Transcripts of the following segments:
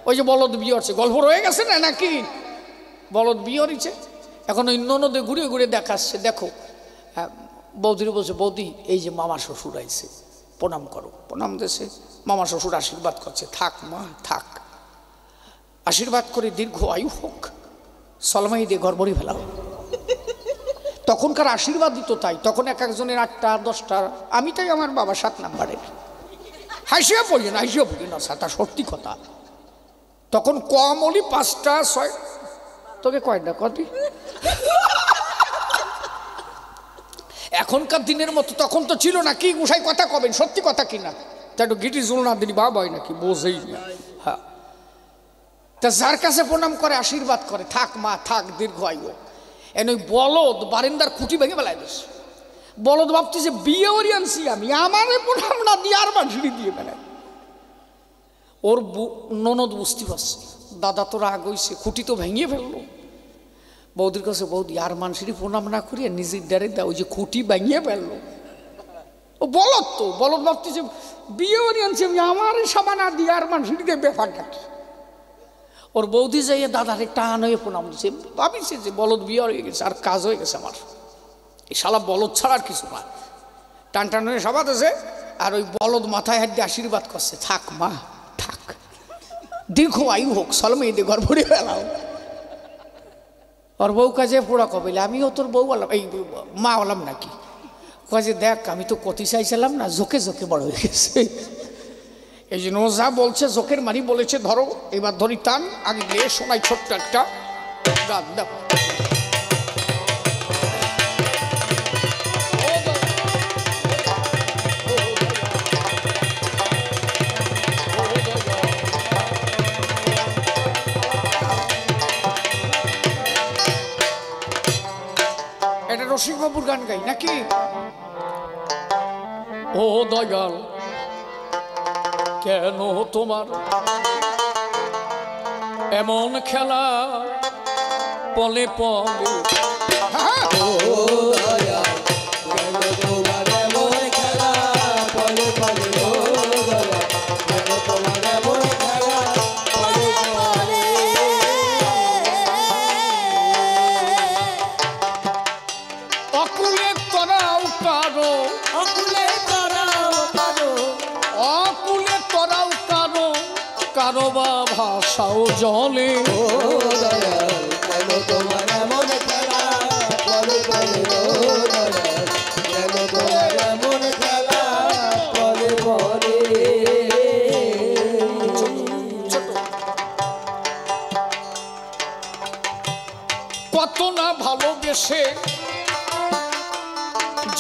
ওই যে বলদ বিয়ে হচ্ছে, গল্প রয়ে গেছে না নাকি? বলদ বিয়ে হচ্ছে, এখন ওই ননদে ঘুরে ঘুরে দেখাচ্ছে, দেখো বৌদির বলছে, বৌদি এই যে মামা শ্বশুর আইছে, প্রণাম করো। প্রণাম দিয়েছে, মামা শ্বশুর আশীর্বাদ করছে, থাক মা থাক, আশীর্বাদ করে দীর্ঘ আয়ু হোক, সলমাই দিয়ে ঘর ভরি ফেলাও। তখনকার আশীর্বাদ দিত তাই, তখন এক একজনের 8টা 10টা, আমি তাই আমার বাবা 7 নাম্বারের। হাসিয়া পড়ি না, হাসিয়া পড়ি না, তা সত্যি কথা। তখন কম হলি 5টা 6, তোকে কয়টা কটি? এখনকার দিনের মতো তখন তো ছিল না। কি গোসাই কথা কবেন, সত্যি কথা কিনা? তা একটু গিটি জুল না দিলি বাবা হয় নাকি, বোঝেই না। হ্যাঁ, তা যার কাছে প্রণাম করে আশীর্বাদ করে, থাক মা থাক, দীর্ঘ আয়ু। এন ওই বলদ বারিন্দার খুঁটি ভেঙে বেলায় দিস। বলদ ভাবছি যে বিয়ে ওরি আনছি আমি, আমারে প্রণাম না দিয়ে আর মাঝিড়ি দিয়ে বেলায়। ওর ননদ বুঝতে পারছে, দাদা তো রাগ হইছে, খুঁটি তো ভেঙে ফেললো। বৌদির কাছে, বৌদি আর মানুষেরই প্রণাম না করিয়া নিজের ডারে দেয়, ওই যে খুঁটি ভেঙে ফেললো। ও বলদ তো, বলদ ভাবছি যে বিয়ে ওরি আনছি আমি, আমার সামান আর দিয়ে আর মানুষেরই দিয়ে ব্যাপারটা কি। ওর বৌদি যাইয়ে দাদার টান হয়ে প্রণাম দিচ্ছে, ভাবিছে যে বলদ বিয়ে হয়ে গেছে, আর কাজ হয়ে গেছে আমার, এই শালা বলদ ছাড়া আর কিছু না। টান টান হয়ে সবাদ আছে, আর ওই বলদ মাথায় হাত দিয়ে আশীর্বাদ করছে, থাক মা থাক, দীর্ঘ আয়ু হোক, সলমে দিয়ে ঘর ভরে ফেলাও। ওর বউ কাজে পোড়া কবেলে, আমিও তোর বউ বললাম, এই মা বললাম নাকি, কাজে দেখ আমি তো কতি চাইছিলাম না, জোকে জোকে বড় হয়ে গেছে। এই জন্য যা বলছে জোকের মানি বলেছে, ধরো এবার ধরি টান, আগে গিয়ে শোনাই ছোট্ট একটা গান। দেখ এটা রসিক বাবুর গান গাই নাকি? ও দয়াল কেন তোমার এমন খেলা পলে পলে, ও দয়াল কেন তোমার এমন খেলা পলে পলে, ও দয়াল কেন তোমার এমন খেলা পলে পলে। অকুলে তরাও কারো, অকুলে তরাও কারো, অকুলে তরাও কারো, কারো বা ভাষাও জলে। ও দয়াল কেন তোমার এমন খেলা পলে পলে, ও দয়াল কেন তোমার এমন খেলা পলে পলে। কত না ভালোবেসে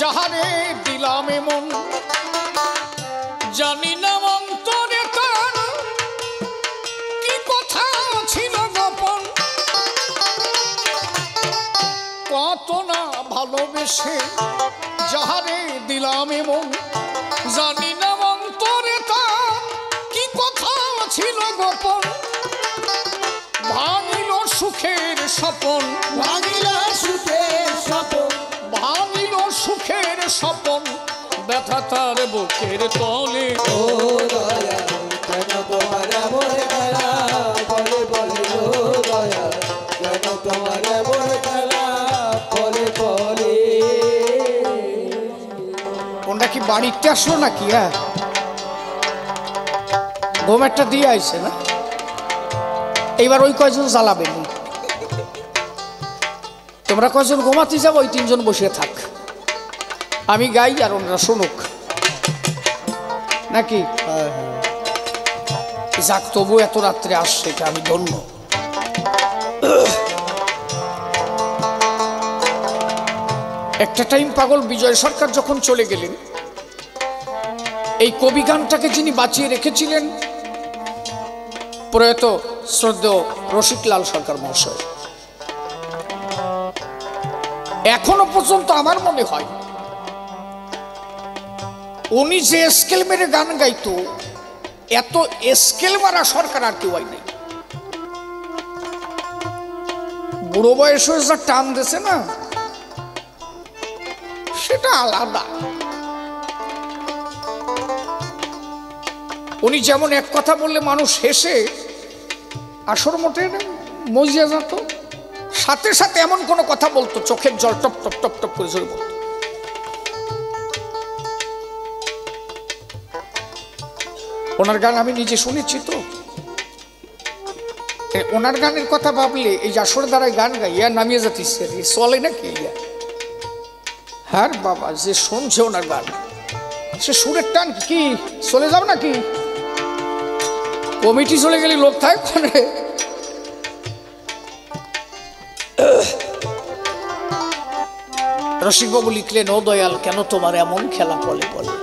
যাহারে দিলাম এমন, জানি না অন্তরে তার কি কথা ছিল গোপন। কত না ভালোবেসে যাহারে দিলাম এমন, জানি না অন্তরে তার কি কথা ছিল গোপন। ভাঙিল সুখের স্বপন, ভাঙিল সুখের স্বপন, ভাঙিল সুখের স্বপন, ব্যথা তার বুকের তলে। ও দয়াল কেন তোমার এমন খেলা পলে পলে, ও দয়াল কেন তোমার এমন খেলা পলে পলে। কোনটা কি বাড়িতে আসলো নাকি? হ্যাঁ, ঘুমেরটা দিয়ে আইছে না, এইবার ওই কয়জন জ্বালাবেন, তোমরা কয়জন ঘুমাতে যাবো, ওই 3 জন বসে থাক, আমি গাই আর ওনারা শুনুক নাকি? যাক, তবু এত রাত্রে আসছে, এটা আমি ধন্য। একটা টাইম পাগল বিজয় সরকার যখন চলে গেলেন, এই কবি গানটাকে যিনি বাঁচিয়ে রেখেছিলেন প্রয়াত শ্রদ্ধেয় রসিকলাল সরকার মহাশয়। এখনো পর্যন্ত আমার মনে হয় উনি যে স্কেল মেরে গান গাইতো, এত স্কেল মারা সরকার আর কেউ নাই। বুড়ো বয়সে যা টান দিছে না, সেটা আলাদা। উনি যেমন এক কথা বললে মানুষ হেসে, আসর মোটে মজিয়া যেত, সাথে সাথে এমন কোনো কথা বলতো চোখের জল টপ টপ টপ টপ করে ঝরে পড়তো। ওনার গান আমি নিজে শুনেছি তো, ওনার গানের কথা ভাবলে এই আসর দ্বারায় গান গাইয়া নামিয়ে যাচ্ছে চলে নাকি? হ্যাঁ বাবা, যে শুনছে ওনার গান সে সুরের টান কি চলে যাও নাকি? কমিটি চলে গেলে লোক থাকে। রসিকবাবু লিখলেন, ও দয়াল কেন তোমার এমন খেলা বলে বলে,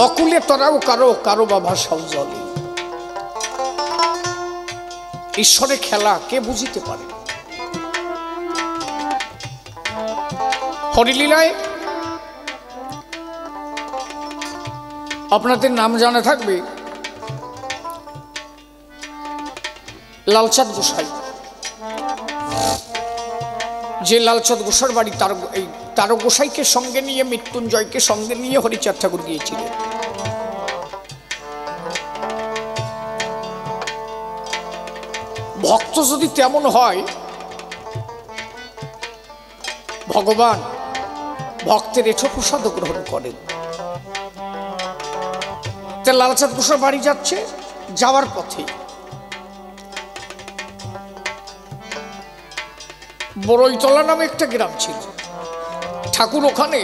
অকুলে তোরাও কারো কারো বাবা সব জলে। ঈশ্বরের খেলা কে বুঝিতে পারে? হরিলীলায় আপনাদের নাম জানা থাকবে লালচাঁদ গোসাই। যে লালচাঁদ গোসার বাড়ি, তার গোসাইকে সঙ্গে নিয়ে, মৃত্যুঞ্জয়কে সঙ্গে নিয়ে হরিচাঁদ ঠাকুর গিয়েছিলেন। ভক্ত যদি তেমন হয়, ভগবান ভক্তের এঠো প্রসাদ গ্রহণ করেন। লালচাঁদ গোসার বাড়ি যাচ্ছে, যাওয়ার পথে বড়ইতলা নামে একটা গ্রাম ছিল। ঠাকুর ওখানে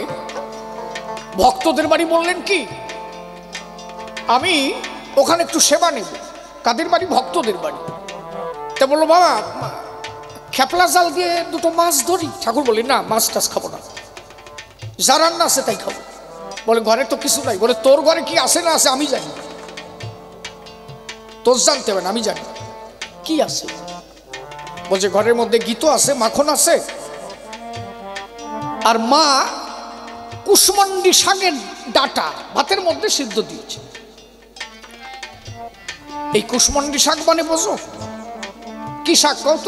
ভক্তদের বাড়ি বললেন কি, আমি ওখানে একটু সেবা নেব। কাদের বাড়ি? ভক্তদের বাড়ি। তা বললো, বাবা খেপলা জাল দিয়ে দুটো মাছ ধরি। ঠাকুর বলি, না মাছ টাছ খাবো না, যা রান্না আছে তাই খাবো। বলে, ঘরে তো কিছু নাই। বলে, তোর ঘরে কি আছে না আছে আমি জানি, তোর জানতে হবে না, আমি জানি কি আছে। বলছে, ঘরের মধ্যে গীত আছে, মাখন আছে, আর মা কুসমন্ডি শাকের ডাটা ভাতের মধ্যে সিদ্ধ দিয়েছে। এই কুসমন্ডি শাক মানে বোঝো কি শাক? কত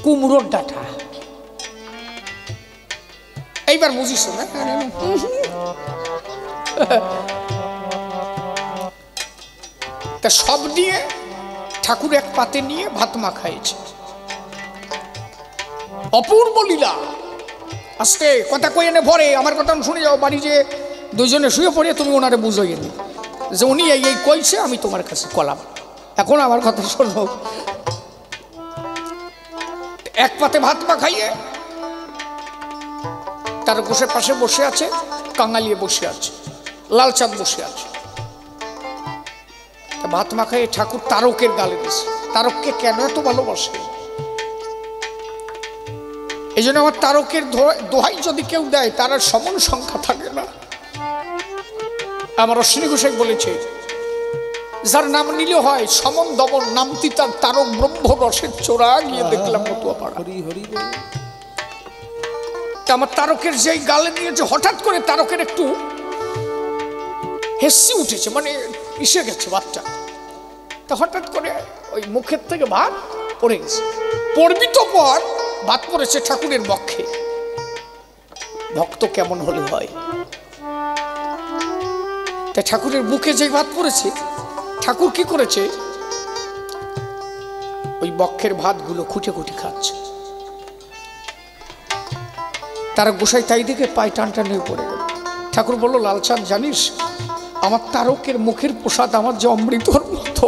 কুমড়োর ডাটা। এইবার বুঝিস না? তা সব দিয়ে ঠাকুর এক পাতে নিয়ে ভাত মাখাইছে। অপূর্ব লীলা। আজকে কথা কই এনে ভরে, আমার কথা শুনে যাও, বাড়ি যে দুইজনে শুয়ে পড়ে তুমি ওনারে বুঝাইয়ে নি যে উনি এই কইছে, আমি তোমার কাছে কলাম, এখন আমার কথা শোনো। এক পাতে ভাত মাখাইয়ে তার গোসের পাশে বসে আছে, কাঙালিয়ে বসে আছে, লালচাঁদ বসে আছে। ভাত মাখাইয়ে ঠাকুর তারকের গালে দিছে। তারককে কেন এত ভালোবাসে? এই জন্য আমার তারকের দোহাই যদি কেউ দেয়, তার আর সমন সংখ্যা থাকে না। আমার অশ্বিনী গোসাই বলেছে, যার নাম নিলে হয় সমন দমন, নামতি তার তারক ব্রহ্ম রসের চোরা গিয়ে দেখলাম মতুয়াপাড়া। আমার তারকের যেই গালে নিয়েছে, হঠাৎ করে তারকের একটু হেসি উঠেছে, মানে এসে গেছে বাচ্চা। তা হঠাৎ করে ওই মুখের থেকে ভাত পড়ে গেছে। পড়বি তো পর, ভাত পড়েছে ঠাকুরের বক্ষে। ভক্ত কেমন হলে হয়? তাই ঠাকুরের বুকে যে ভাত পড়েছে, ঠাকুর কি করেছে, ওই বক্ষের ভাতগুলো খুঁটে খুঁটে খাচ্ছে। তারা গোসাই তাই দিকে পায়ে টান টান হয়ে পড়ে গেল। ঠাকুর বলল, লালচাঁদ জানিস, আমার তারকের মুখের প্রসাদ আমার যে অমৃতর মতো,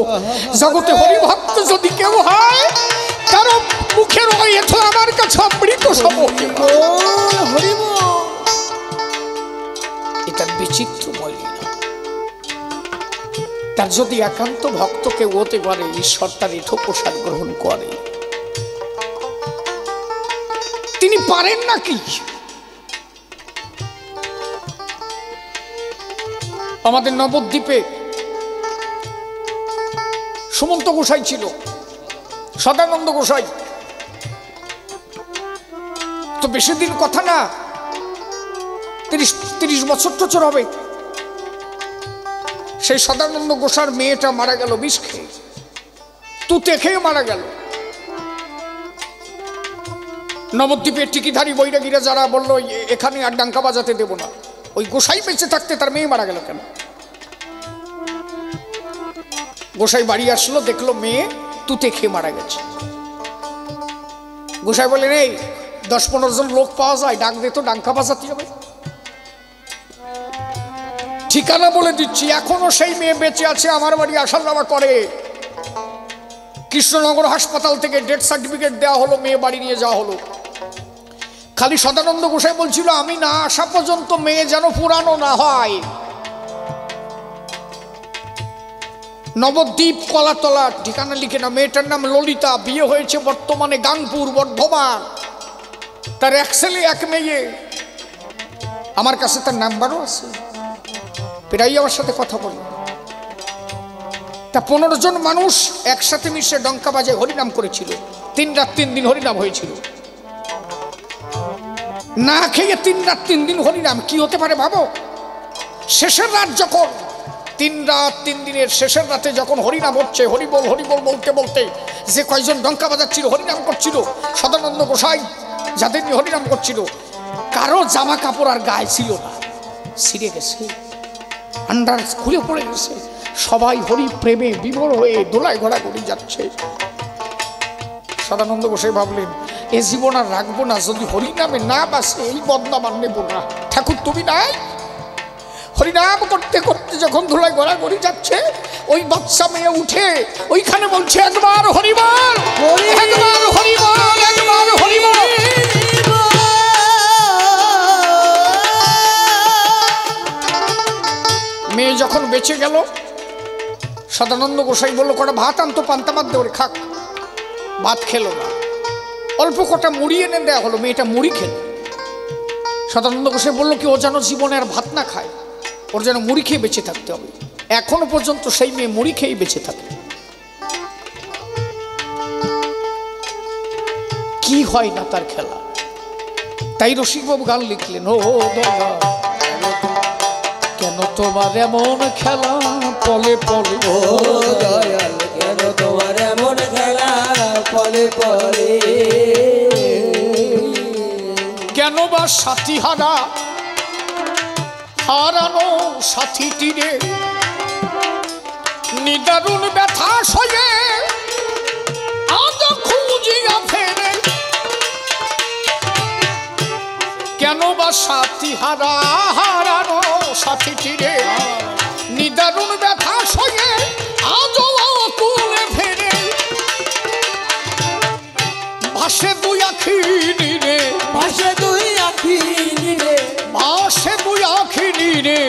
জগতে হরিভক্ত যদি কেউ হয়, তার মুখের আমার কাছে অমৃত সম। এটা বিচিত্রময় লীলা। তার যদি একান্ত ভক্ত কেউ হতে পারে, ঈশ্বর তার এঠো প্রসাদ গ্রহণ করে। তিনি পারেন নাকি? আমাদের নবদ্বীপে সুমন্ত গোসাই ছিল, সদানন্দ গোসাই। তো বেশি দিন কথা না, 30 বছর টছর হবে। সেই সদানন্দ গোসার মেয়েটা মারা গেল বিষ খেয়ে, তুতে খেয়ে মারা গেল। নবদ্বীপের টিকিধারী বৈরাগীরা যারা বলল, এখানে আর ডাঙ্কা বাজাতে দেব না, ওই গোসাই বেঁচে থাকতে তার মেয়ে মারা গেল কেন? গোসাই বাড়ি আসলো, দেখলো মেয়ে তুতে খেয়ে মারা গেছে। গোসাই বলেন, এই 10-15 জন লোক পাওয়া যায়, ডাক দে তো, ডাঙ্কা বাজাতে হবে। ঠিকানা বলে দিচ্ছি, এখনো সেই মেয়ে বেঁচে আছে, আমার বাড়ি আসার যাওয়া করে। কৃষ্ণনগর হাসপাতাল থেকে ডেথ সার্টিফিকেট দেওয়া হলো, মেয়ে বাড়ি নিয়ে যাওয়া হলো। খালি সদানন্দ গোসাই বলছিল, আমি না আসা পর্যন্ত মেয়ে যেন পুরানো না হয়। নবদ্বীপ কলাতলা, ঠিকানা লিখে না। মেয়েটার নাম ললিতা, বিয়ে হয়েছে বর্তমানে গাংপুর, বর্ধমান। তার এক ছেলে এক মেয়ে। আমার কাছে তার নাম্বারও আছে, প্রায় আমার সাথে কথা বলে। তা 15 জন মানুষ একসাথে মিশে ডঙ্কা বাজায় হরিনাম করেছিল। 3 রাত 3 দিন হরিনাম হয়েছিল। না খেয়ে 3 রাত 3 দিন হরিনাম, কি হতে পারে ভাবো? শেষের রাত যখন 3 রাত 3 দিনের শেষের রাতে যখন হরিনাম হচ্ছে, হরিবল হরিবল বলতে বলতে যে কয়জন ডঙ্কা বাজাচ্ছিল, হরিনাম করছিল, সদানন্দ গোসাই যাদের নিয়ে হরিনাম করছিল, কারো জামা কাপড় আর গায়ে ছিল না, ছিঁড়ে গেছে, আন্ডার খুলে পড়ে গেছে। সবাই হরি প্রেমে বিভোর হয়ে দোলায় ঘোরাঘুরি যাচ্ছে। সদানন্দ গোসাই ভাবলেন, এ জীবন আর রাখবো না, যদি হরিনামে না বাসে এই বদনাম আর নেব না। ঠাকুর তুমি নাই? হরিনাম করতে করতে যখন ধুলায় ঘোরাঘুরি যাচ্ছে, ওই বাচ্চা মেয়ে উঠে ওইখানে বলছে, একবার হরিবল, একবার হরিবল, একবার হরিবল। মেয়ে যখন বেঁচে গেল, সদানন্দ গোসাই বলল, কটা ভাত আনতো, পান্তা ভাত দেওয়া খাক। ভাত খেলো না, অল্প কটা মুড়ি এনে দেওয়া হলো, মেয়েটা মুড়ি খেল। সদানন্দ গোসাই বলল কি, ও যেন জীবনে আর ভাত না খায়, ওর যেন মুড়ি খেয়ে বেঁচে থাকতে হবে। এখনো পর্যন্ত সেই মেয়ে মুড়ি খেয়েই বেঁচে থাকে। কি হয় না তার খেলা। তাই রসিকবাবু গান লিখলেন, ও দয়া কেন তোমার এমন খেলা, পলে পলে, ও দয়াল কেন তোমার এমন খেলা, পলে পলে। কেন বা সাথী হারা, হারানো সাথী তীরে নিদারুণ ব্যথা সয়ে আজ খুঁজিয়া ফেরে। কেন বা সাথী হারা, হারানো সাথী তীরে নিদারুণ ব্যথা সয়ে আজ তুলে ফেরে। ভাসে দুই আখি নীরে, ভাসে দুই আখি নীরে, ভাসে দুই আখি নীরে,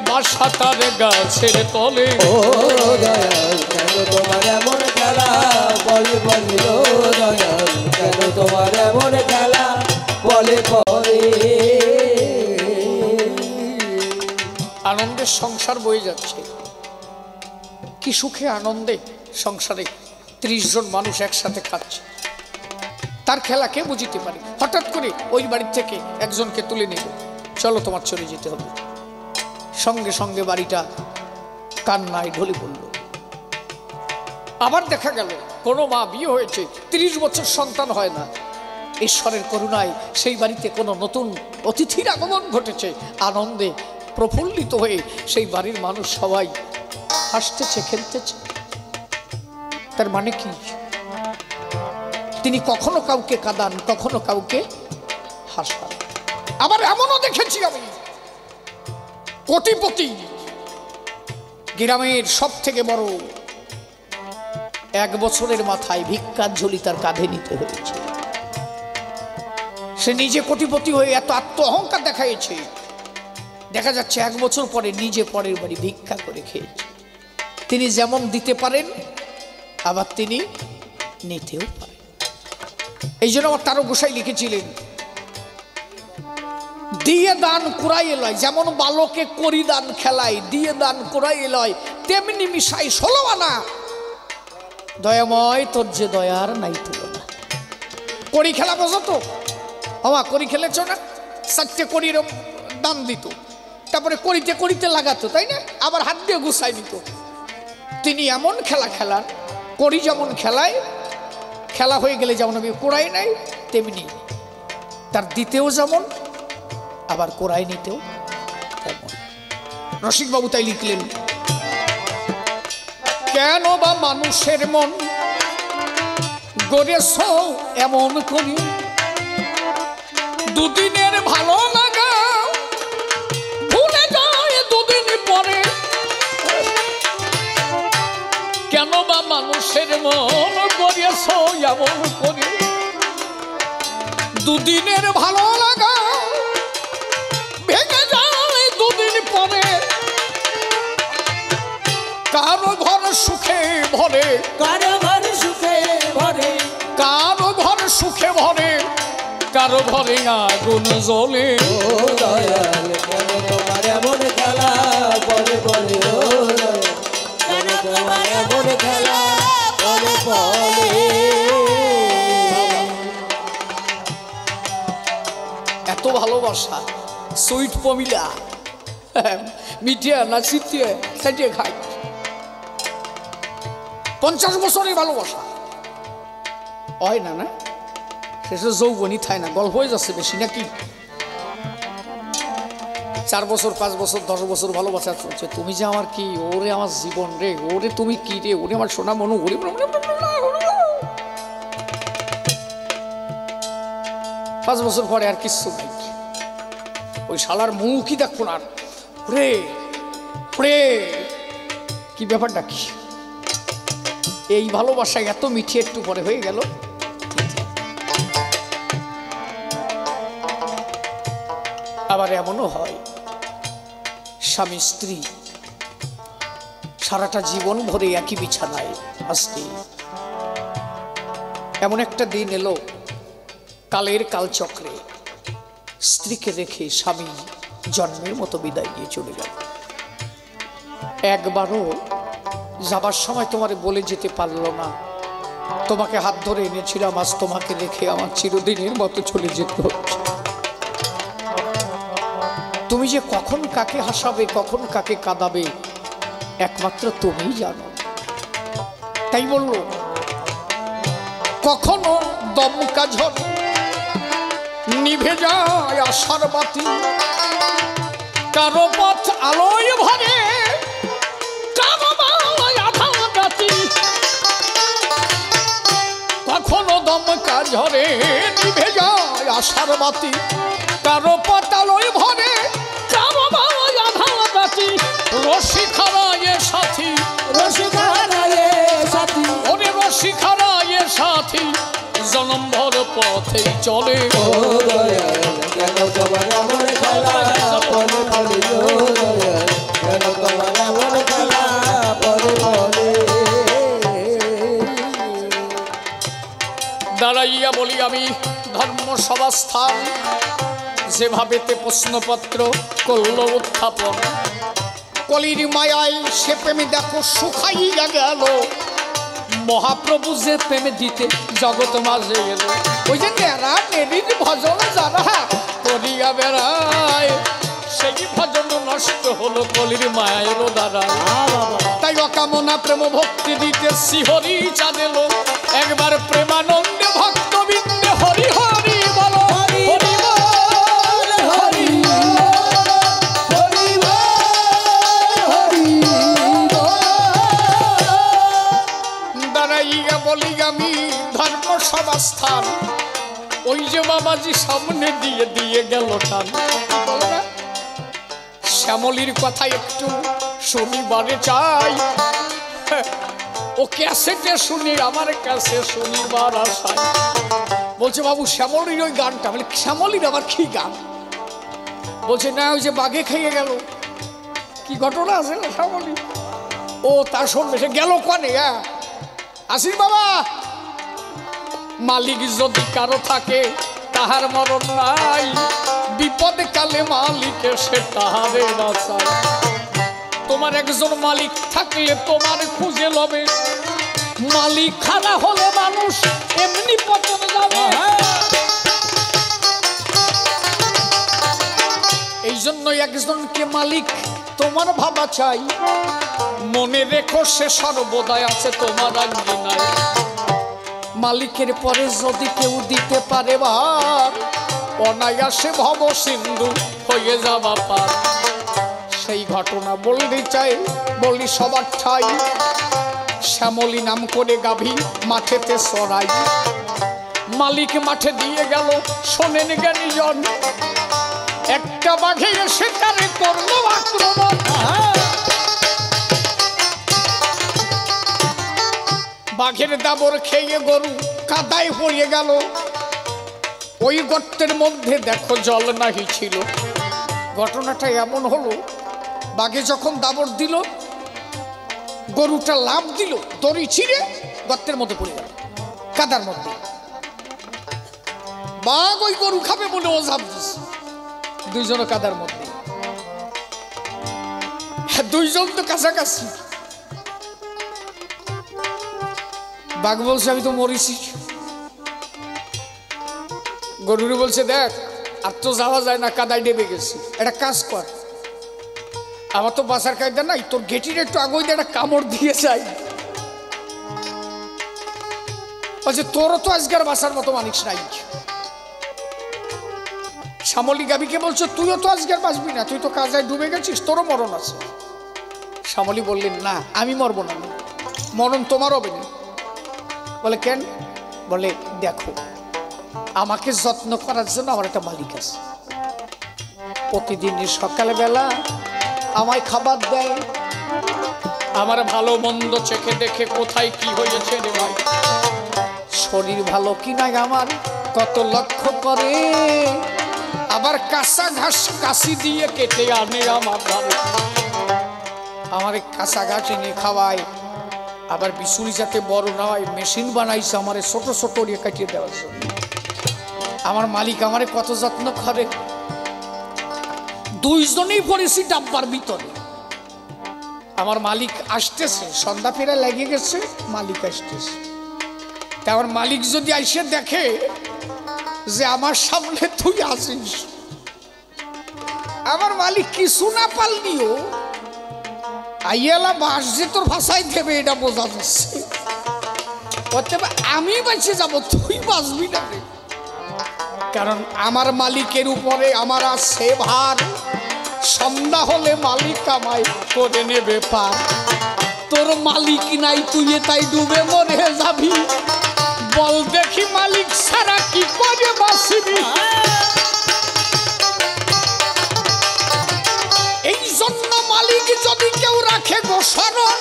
বাসা তার গাছের তলে। ও দয়াল কেন তোমার এমন খেলা, বলে বলে, ও দয়াল কেন তোমার এমন খেলা, বলে পরে। আনন্দের সংসার বয়ে যাচ্ছে, কি সুখে আনন্দে সংসারে 30 জন মানুষ একসাথে খাচ্ছে। তার খেলা কে বুঝিতে পারে? হঠাৎ করে ওই বাড়ি থেকে একজনকে তুলে নিল, চলো তোমার চলে যেতে হবে। সঙ্গে সঙ্গে বাড়িটা কান্নায় ঢলে পড়ল। আবার দেখা গেল কোনো মা বিয়ে হয়েছে, 30 বছর সন্তান হয় না। ঈশ্বরের করুণায় সেই বাড়িতে কোনো নতুন অতিথির আগমন ঘটেছে। আনন্দে প্রফুল্লিত হয়ে সেই বাড়ির মানুষ সবাই হাসতেছে, খেলতেছে। তার মানে কি? তিনি কখনো কাউকে কাঁদান, কখনো কাউকে হাসান। আবার এমনও দেখেছি আমি, কোটিপতি গ্রামের সব থেকে বড়, 1 বছরের মাথায় ভিক্ষার ঝুলি তার কাঁধে নিতে হয়েছে। সে নিজে কোটিপতি হয়ে এত আত্ম অহংকার দেখাইছে, দেখা যাচ্ছে 1 বছর পরে নিজে পরের বাড়ি ভিক্ষা করে খেয়েছে। তিনি যেমন দিতে পারেন, আবার তিনি নিতেও পারেন। এই জন্য আমার তারক গোসাই লিখেছিলেন, দিয়ে দান কুড়াইয়ে লয়, যেমন বালকে করি দান খেলায়, দিয়ে দান কুড়াইয়ে লয়, তেমনি মিশাই 16 আনা। দয়াময় তোর যে দয়ার নাই তুলনা। কড়ি খেলা বোঝো তো? হওয়া কড়ি খেলেছ না? 4টে কড়ির দান দিত, তারপরে কড়িতে কড়িতে লাগাতো, তাই না? আবার হাত দিয়ে গুছাই দিত। তিনি এমন খেলা খেলান, কড়ি যেমন খেলায়, খেলা হয়ে গেলে যেমন আমি কোড়াই নাই, তেমনি তার দিতেও যেমন, আবার কোড়াই নিতেও কেমন? রসিকবাবু তাই লিখলেন, কেন বা মানুষের মন গড়েছ এমন করি, দুদিনের ভালো লাগা ভুলে যায় দুদিন পরে। কেন বা মানুষের মন গড়েছ এমন করি, দুদিনের ভালো লাগা ভেঙে যায় দুদিন পরে। কারো ঘর সুখে ভরে, কারো ঘর সুখে ভরে, কারো ঘর সুখে ভরে, কারো ঘরে আগুন জ্বলে। ও দয়াল কেন তোমার এমন খেলা, বলে বলে ও দয়াল কেন তোমার এমন খেলা, বলে বলে। এত ভালোবাসা, সুইট পমিলা, মিঠিয়া না চিটিয়ে সাইটিয়ে খাই। 50 বছরের ভালোবাসা হয় না, না শেষে যৌবনই থায় না, গল্প হয়ে যাচ্ছে বেশি নাকি। 4 বছর 5 বছর 10 বছর ভালোবাসা চলছে। তুমি যে আমার কি, ওরে আমার জীবন রে, ওরে তুমি কি রে, ওরে আমার সোনা মনু, ওরে 5 বছর পরে আর কিচ্ছু নাই, ওই শালার মুখই দেখো না। রে রে কি ব্যাপারটা কি, এই ভালোবাসা এত মিঠি একটু পরে হয়ে গেল। আবার এমনও হয় স্বামী স্ত্রী সারাটা জীবন ভরে একই বিছানায় আসতে, এমন একটা দিন এলো কালের কালচক্রে স্ত্রীকে রেখে স্বামী জন্মের মতো বিদায় দিয়ে চলে গেল। একবারও যাবার সময় তোমারে বলে যেতে পারলো না, তোমাকে হাত ধরে এনেছিলাম, আজ তোমাকে রেখে আমার চিরদিনের মতো চলে যেতে হচ্ছে। তুমি যে কখন কাকে হাসাবে, কখন কাকে কাঁদাবে, একমাত্র তুমিই জানো। তাই বলল, কখনো দমকা ঝড় নিভে যায় আশার বাতি, কারো পথ আলোয় ভরে, কারো বালায় আধা রাতি। কখনো দমকা ঝরে নিভে যায় আশার বাতি, কারো পথ আলোয় ভরে, কারো বালায় আধা রাতি। রসিখারা এ সাথী, রসিকারা এ সাথী, ওরে রসিখারা এ সাথী, জনম ভর পথেই চলে। ও দয়াল কেন তোমার এমন খেলা, বলে বলে ও দয়াল কেন তোমার এমন খেলা, বলে বলে। দাঁড়াইয়া বলি আমি ধর্মসভা স্থান, যেভাবেতে প্রশ্নপত্র করল উত্থাপন। কলির মায়ায় সে প্রেমে দেখো শুকাইয়া গেল, মহাপ্রভু যে প্রেমে দিতে জগৎ মাঝে এলো। ওই যে নেরা নেরির ভজন যারা করিয়া বেড়ায়, সেই ভজন নষ্ট হলো কলির মায়ের দ্বারা। তাই অকামনা প্রেম ভক্তি দিতে শিহরি চাঁদেলো, একবার প্রেমানন্দে ভক্তবৃন্দে হরি হরি বলো, হরি বল হরি দাঁড়াইয়া বলি আমি ধর্মসভা স্থান, ওই যে বাবাজি সামনে দিয়ে দিয়ে গেল টান। শ্যামলির কথা একটু শুনিবারে চাই, ও ক্যাসেটে শুনি, আমার কাছে শুনিবার আশায়। বলছে বাবু শ্যামলির ওই গানটা, বলে শ্যামলির আবার কি গান? বলছে না ওই যে বাঘে খেয়ে গেল, কি ঘটনা আছে না শ্যামলি? ও তা শুনবে, সে গেল কনে? হ্যাঁ আসি বাবা, মালিক যদি কারো থাকে তাহার মরণ নাই, বিপদ কালে মালিকে সে তাহারে বাঁচায়। তোমার একজন মালিক থাকলে তোমার খুঁজে লবে, মালিক খারাপ হলে মানুষ এমনি পতন যাবে। এই জন্য একজনকে মালিক তোমার ভাবা চাই, মনে রেখো সে সর্বদাই আছে তোমার আঙ্গিনায়। মালিকের পরে যদি কেউ দিতে পারে ভার, অনায়াসে ভব সিন্ধু হয়ে যাওয়া পার। ঘটনা বলতে চাই, বলি সবার ঠাই। শ্যামলী নাম করে গাভী মাঠেতে চড়াই, মালিক মাঠে দিয়ে গেল শোনেন জ্ঞানীজন, একটা বাঘে এসে তারে করলো আক্রমণ। বাঘের দাবর খেয়ে গরু কাদায় পড়ে গেল, ওই গর্তের মধ্যে দেখো জল নাহি ছিল। ঘটনাটা এমন হলো, বাঘে যখন দাবর দিল, গরুটা লাফ দিল, দড়ি ছিঁড়ে গর্তের মধ্যে পড়ে গেল, কাদার মধ্যে। বাঘ ওই গরু খাবে বলে ও ঝাঁপ দিচ্ছে, দুইজন কাদার মধ্যে, দুইজন তো কাছাকাছি। বাঘ বলছে আমি তো মরিছি। গরুরে বলছে দেখ আর তো যাওয়া যায় না, কাদায় ডেবে গেছি, একটা কাজ কর, আমার তো বাসার কায়দা নাই, তোর গেটির একটু আগে একটা কামড় দিয়ে যাই। বলছে তোরও তো আজকের বাসার মতো মানুষ নাই। শ্যামলী গাভীকে বলছে তুইও তো আজকের বাঁচবি না, তুই তো কাজায় ডুবে গেছিস, তোরও মরণ আছে। শ্যামলী বললেন না আমি মরবো না, মরণ তোমার হবে না। বলে কেন? বলে দেখো আমাকে যত্ন করার জন্য আমার একটা মালিক আছে, প্রতিদিন সকালবেলা আমায় খাবার দেয়, আমার ভালো মন্দ চেখে দেখে কোথায় কি হয়েছে রে ভাই, শরীর ভালো কি নাই আমার কত লক্ষ্য করে, আবার কাঁচা ঘাস কাশি দিয়ে কেটে আনে আমার ভালো, আমার কাঁচা ঘাস এনে খাওয়ায়, আবার বিশুরি যাতে বড় না হয় মেশিন বানাইছে আমার ছোট ছোট দিয়ে কাটিয়ে দেওয়ার জন্য। আমার মালিক আমারে কত যত্ন করে। দুইজনেই পড়েছি ডাব্বার ভিতরে। আমার মালিক আসতেছে, সন্ধ্যা ফেরা লেগে গেছে, মালিক আসতেছে। তা আমার মালিক যদি আইসে দেখে যে আমার সামনে তুই আসিস, আমার মালিক কিছু না পারলিও আইয়ালা বাস যে তোর ভাষায় দেবে এটা বোঝা যাচ্ছে, আমি বাঁচে যাব তুই বাঁচবি না। কারণ আমার মালিকের উপরে আমার আছে ভার, সন্ধ্যা হলে মালিক আমায় করে নেবে পার। তোর মালিক নাই তুই তাই ডুবে মরে যাবি, বল দেখি মালিক ছাড়া কি করে বাঁচবি। এই জন্য মালিক যদি কেউ রাখে গো শরণ,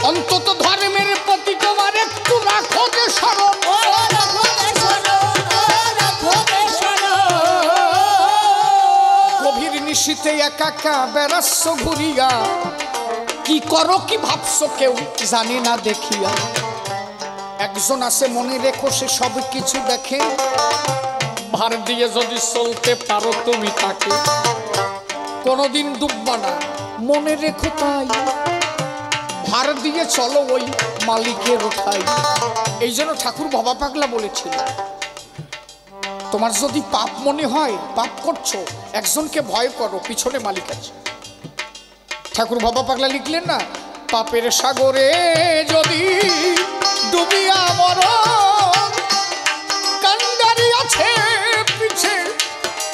অন্তত ধর্মের প্রতি তোমার একটু রাখো যে শরণ। গভীর নিশীতে একা বেড়াচ্ছ ঘুরিয়া, কি করো কি ভাবছো কেউ জানে না দেখিয়া। একজন আছে মনে রেখো সে সব কিছু দেখে, ভার দিয়ে যদি চলতে পারো তুমি তাকে, কোনোদিন ডুববা না মনে রেখো তাই, ভার দিয়ে চলো ওই মালিকের ওঠাই। এই জন্য ঠাকুর বাবা পাগলা বলেছিল, তোমার যদি পাপ মনে হয় পাপ করছো, একজনকে ভয় করো, পিছনে মালিক আছে। ঠাকুর বাবা পাগলা লিখলেন না, পাপের সাগরে যদি ডুবিয়া মরো, কান্ডারি আছে পিছে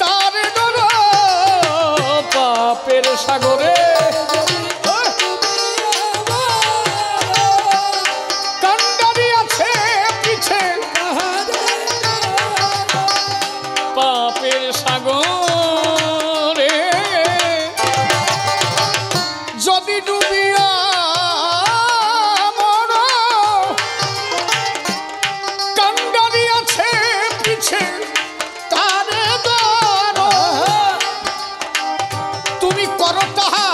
তার ডর। পাপের সাগরে কান্ডারি আছে পিছে, পাপের সাগরে যদি ডুবিয়া মরো, কান্ডারি আছে পিছে তার ডর। তুমি করো তাহা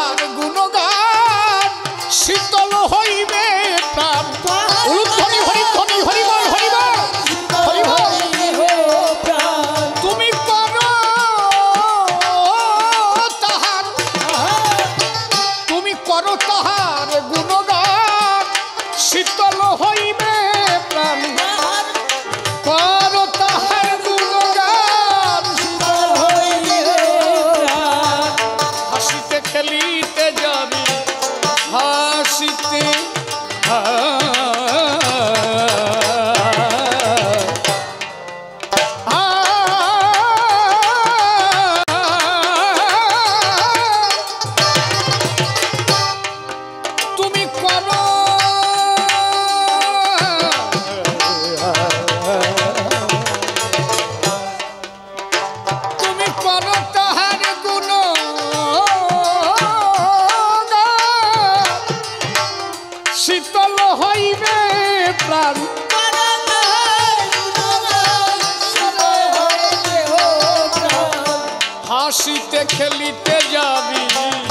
হাসিতে খেলিতে যাবি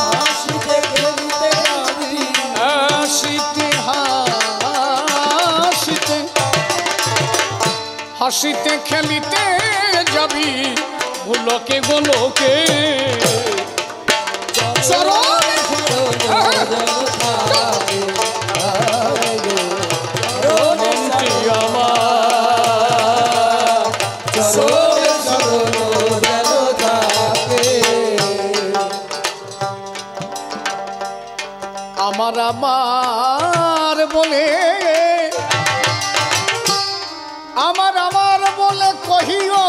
হাসিতে খেলিতে যাবি হাসিতে হাসিতে হাসিতে খেলিতে যাবি গোলকে গোলকে চরণে মনটি আমার আমার বলে আমার আমার বলে কহিও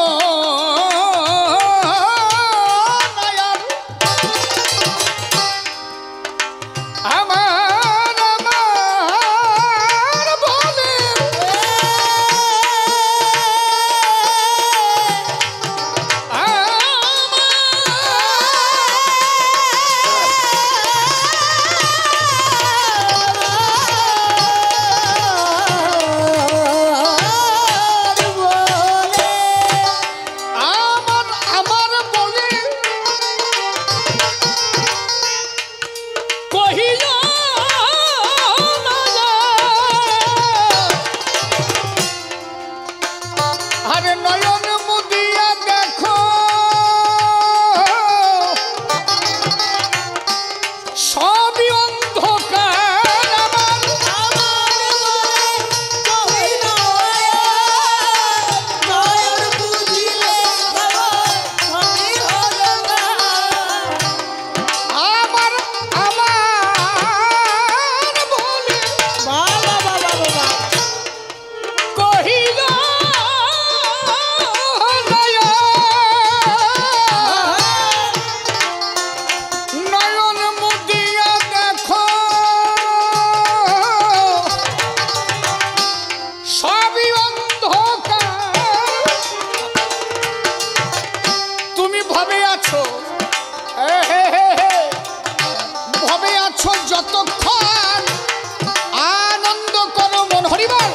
যতক্ষণ আনন্দ করো মন হরিবল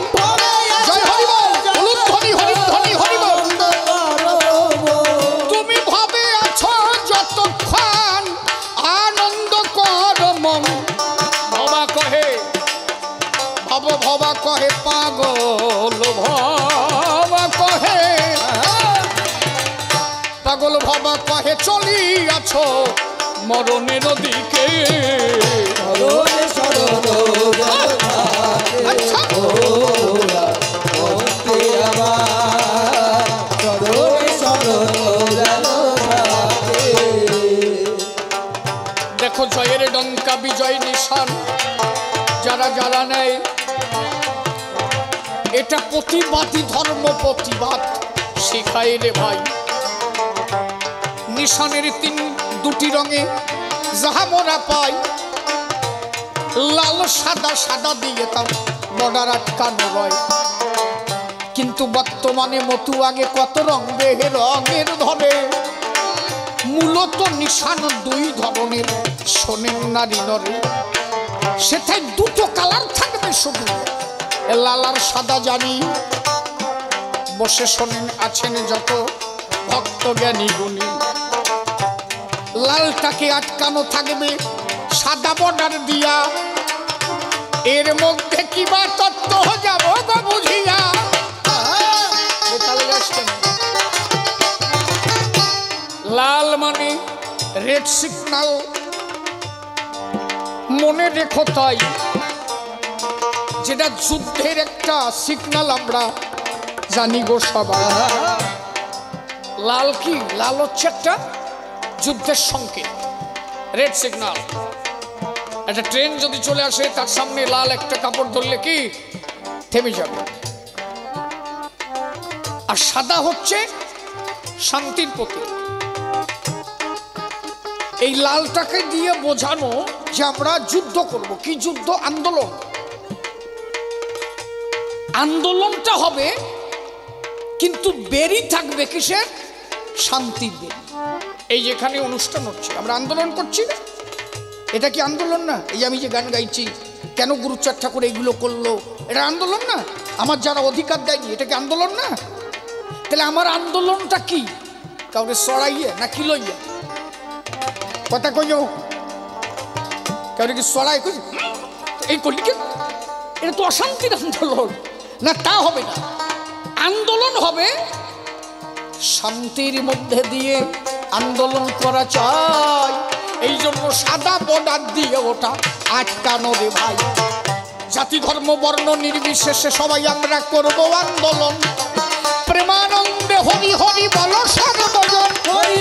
জয় হরিবল উলুধ্বনি হরিধ্বনি হরিবল তুমি ভাবে আছো যতক্ষণ আনন্দ করো মন ভবা কহে ভবা কহে পাগল ভবা কহে পাগল ভবা কহে চলি আছো মরণের দিকে দেখো জয়ের ডঙ্কা বিজয় নিশান যারা যারা নেয় এটা প্রতিবাদী ধর্ম প্রতিবাদ শিখায় রে ভাই নিশানের দুটি রঙে যাহা মোরা পাই লাল সাদা সাদা দিয়ে তাও বর্ডার আটকানো রয় কিন্তু বর্তমানে মতু আগে কত রং বেহে রঙের ধরে মূলত নিশান দুই ধরনের শোনেন নারী নরে সেটাই দুটো কালার থাকবে শুধু লাল আর সাদা জানি বসে শোনেন আছেন যত ভক্ত জ্ঞানী গুণী লালটাকে আটকানো থাকবে সাদা বর্ডার দিয়া এর মধ্যে কি বা তত্ত্ব যাব গো বুঝিয়া লাল মানে রেড সিগন্যাল মনে রেখো তাই যেটা যুদ্ধের একটা সিগন্যাল আমরা জানি গো সবাই লাল কি লাল হচ্ছে একটা যুদ্ধের সংকেত রেড সিগন্যাল একটা ট্রেন যদি চলে আসে তার সামনে লাল একটা কাপড় ধরলে কি থেমে যাবে আর সাদা হচ্ছে শান্তির প্রতীক এই লালটাকে দিয়ে বোঝানো যে আমরা যুদ্ধ করব কি যুদ্ধ আন্দোলন আন্দোলনটা হবে কিন্তু বেরি থাকবে কিসের শান্তির বেরি এই যেখানে অনুষ্ঠান হচ্ছে আমরা আন্দোলন করছি না এটা কি আন্দোলন না এই আমি যে গান গাইছি কেন গুরুচাঁদ ঠাকুর এইগুলো করলো এটা আন্দোলন না আমার যারা অধিকার দেয়নি এটা কি আন্দোলন না তাহলে আমার আন্দোলনটা কি কাউকে সরাইয়ে না কি লইয়া কথা কইও কেউ কি চড়াই এই করলি কি? এটা তো অশান্তির আন্দোলন না, তা হবে না। আন্দোলন হবে শান্তির মধ্যে দিয়ে আন্দোলন করা চাই। এই জন্য সাদা বর্ডার দিয়ে ওটা আটকানো রে ভাই। জাতি ধর্ম বর্ণ নির্বিশেষে সবাই আমরা করব আন্দোলন। প্রেমানন্দে হরি হরি বলো সর্বজন। ওই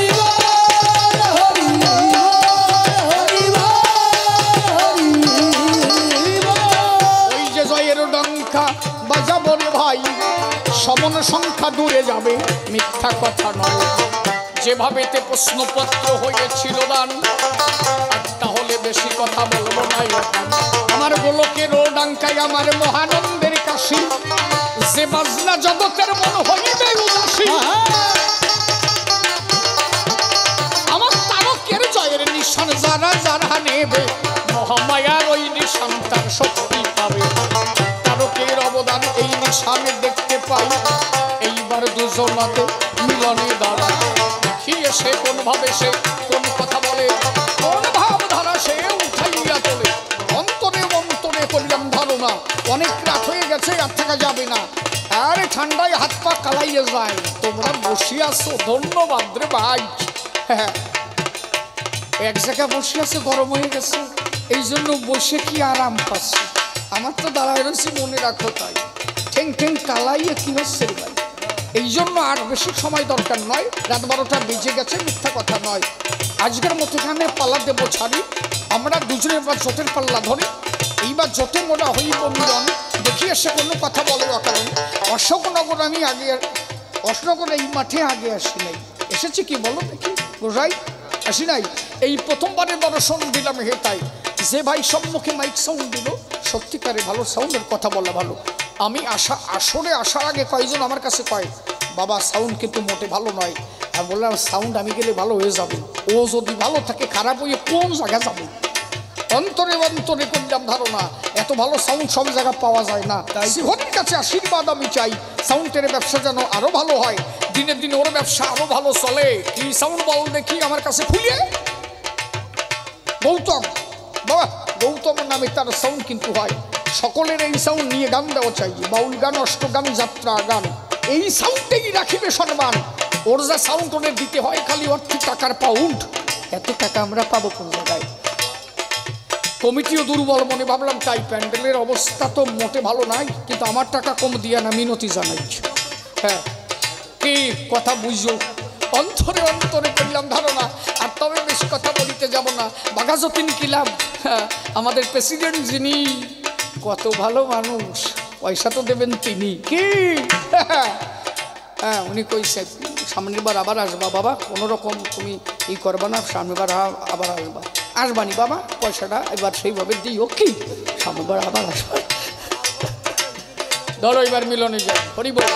যে জয়ের ডঙ্কা বাজাবো রে ভাই, সমন সংখ্যা দূরে যাবে, মিথ্যা কথা নয়। যেভাবেতে প্রশ্নপত্র হয়েছিল দান, তাহলে বেশি কথা বলবো না। আমার গোলকের ডাঙ্কায় আমার মহানন্দের কাশি, যে বাজনা জগতের মন হইবে উদাসী। আমার তারকের জয়ের নিশান যারা যারা নেবে, মহামায়ার ওই নিশান তার শক্তি পাবে। তারকের অবদান এই নিশানে দেখতে পাই। এইবার দুজনাতে মিলনে দাঁড়া, দেখিয়ে সে কোন ভাবে সে কোন কথা বলে, কোন ভাবধারা সে উঠাইয়া তোলে। অন্তরে অন্তরে করলাম ধারণা, অনেক রাত হয়ে গেছে, আর থাকা যাবে না। আরে ঠান্ডায় হাত পা কালাইয়ে যায়, তোমরা বসে আছো, ধন্যবাদ রে ভাই। হ্যাঁ, এক জায়গায় বসে আছে, গরম হয়ে গেছে, এই জন্য বসে কি আরাম পাচ্ছে। আমার তো দাঁড়ায় রয়েছি, মনে রাখো তাই। ঠেং ঠেং কালাইয়ে কি হচ্ছে রে ভাই। এই জন্য আর বেশি সময় দরকার নয়, রাত 12টা বেজে গেছে, মিথ্যা কথা নয়। আজকের মতো এখানে পাল্লা দেবো ছাড়ি, আমরা দুজনে এবার জোটের পাল্লা ধরি। এইবার জোটে মোটা হইব মিলন, দেখি এসে কোনো কথা বলো কারণ। অশোকনগর আমি আগে, অশোকনগর এই মাঠে আগে আসি নাই, এসেছি কি বলো দেখি গোসাই, আসি নাই। এই প্রথমবারের দর্শন দিলাম হেতাই। যে ভাই সম্মুখে মাইক সাউন্ড দিল, সত্যিকারে ভালো সাউন্ডের কথা বলা ভালো। আমি আসরে আসার আগে কয়েকজন আমার কাছে কয়, বাবা সাউন্ড কিন্তু মোটে ভালো নয়। আমি বললাম সাউন্ড আমি গেলে ভালো হয়ে যাবে, ও যদি ভালো থাকে খারাপ হয়ে কোন জায়গায় যাবে। অন্তরে অন্তরে করলাম ধারণা, এত ভালো সাউন্ড সব জায়গায় পাওয়া যায় না। তাই শিহরের কাছে আশীর্বাদ আমি চাই, সাউন্ডের ব্যবসা যেন আরো ভালো হয়, দিনের দিন ওর ব্যবসা আরো ভালো চলে। কি সাউন্ড বল দেখি আমার কাছে খুলিয়ে। গৌতম বাবা, গৌতম নামে তার সাউন্ড কিন্তু হয়। সকলের এই সাউন্ড নিয়ে গান দেওয়া চাই, বাউল গান, অষ্টগান, যাত্রা গান, এই সাউন্ডটাই রাখিবে সম্মান। ওর যা সাউন্ড ওদের দিতে হয় খালি অর্থ টাকার পাউন্ড, এত টাকা আমরা পাবো কোন জায়গায়। কমিটিও দুর্বল মনে ভাবলাম, তাই প্যান্ডেলের অবস্থা তো মোটে ভালো নাই, কিন্তু আমার টাকা কম দিয়া না মিনতি জানাই। হ্যাঁ, কি কথা বুঝো, অন্তরে অন্তরে করলাম ধারণা। আর তবে বেশি কথা বলিতে যাব না, বাঘাযতীন কিলাম। হ্যাঁ, আমাদের প্রেসিডেন্ট যিনি, কত ভালো মানুষ, পয়সা তো দেবেন তিনি। কি হ্যাঁ, উনি কইছে সামনের বার আবার আসবা বাবা, কোনো রকম তুমি এই করবা না, সামনের বার আবার আসবানি বাবা, পয়সাটা এবার সেইভাবে দিও, কি সামনের বার আবার আসবা। ধরো এবার মিলনে যাই, হরি বল।